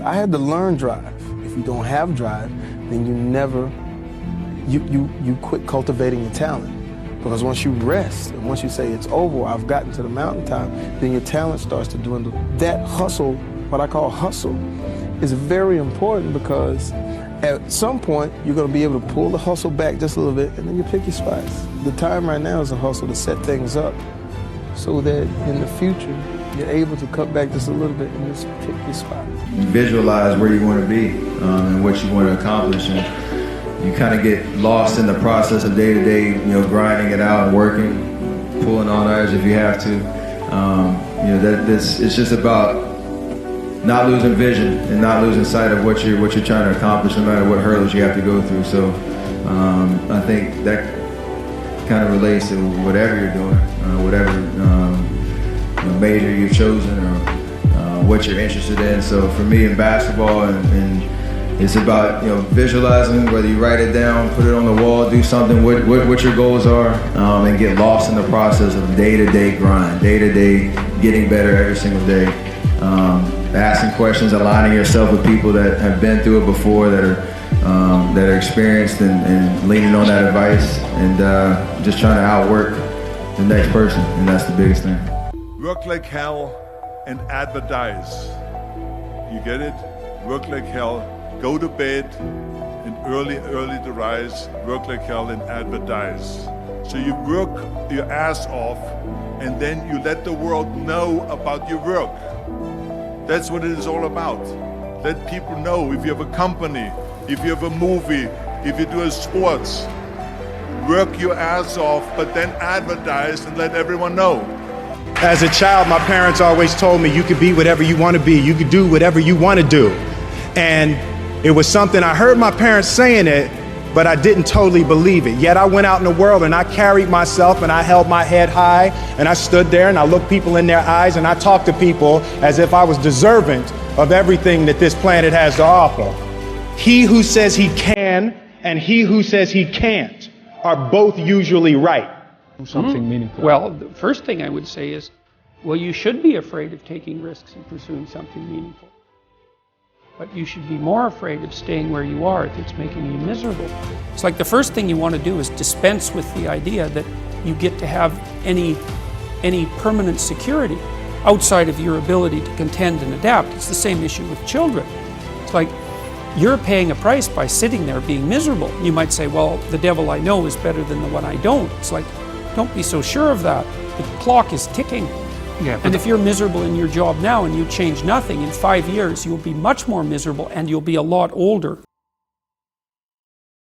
I had to learn drive. If you don't have drive, then you quit cultivating your talent. Because once you rest, and once you say it's over, I've gotten to the mountaintop, then your talent starts to dwindle. That hustle, what I call hustle, is very important because at some point, you're going to be able to pull the hustle back just a little bit, and then you pick your spots. The time right now is a hustle to set things up so that in the future, you're able to cut back just a little bit and just pick your spot. You visualize where you want to be and what you want to accomplish. And you kind of get lost in the process of day-to-day, grinding it out and working, pulling on others if you have to. It's just about not losing vision and not losing sight of what you're trying to accomplish, no matter what hurdles you have to go through. So I think that kind of relates to whatever you're doing, whatever major you've chosen or what you're interested in. So for me in basketball, and it's about visualizing, whether you write it down, put it on the wall, do something, what your goals are, and get lost in the process of day-to-day grind, day-to-day getting better every single day. Asking questions, aligning yourself with people that have been through it before, that are experienced, and leaning on that advice, and just trying to outwork the next person, and that's the biggest thing. Work like hell and advertise. You get it? Work like hell, go to bed, and early to rise, work like hell and advertise. So you work your ass off, and then you let the world know about your work. That's what it is all about. Let people know. If you have a company, if you have a movie, if you do a sports, work your ass off, but then advertise and let everyone know. As a child, my parents always told me you could be whatever you want to be. You could do whatever you want to do. And it was something, I heard my parents saying it, but I didn't totally believe it. Yet I went out in the world and I carried myself and I held my head high and I stood there and I looked people in their eyes and I talked to people as if I was deserving of everything that this planet has to offer. He who says he can and he who says he can't are both usually right. Something meaningful. Well, the first thing I would say is, well, you should be afraid of taking risks and pursuing something meaningful. But you should be more afraid of staying where you are if it's making you miserable. It's like the first thing you want to do is dispense with the idea that you get to have any permanent security outside of your ability to contend and adapt. It's the same issue with children. It's like you're paying a price by sitting there being miserable. You might say, well, the devil I know is better than the one I don't. It's like, don't be so sure of that. The clock is ticking. Yeah, and if you're miserable in your job now and you change nothing, in 5 years you'll be much more miserable and you'll be a lot older.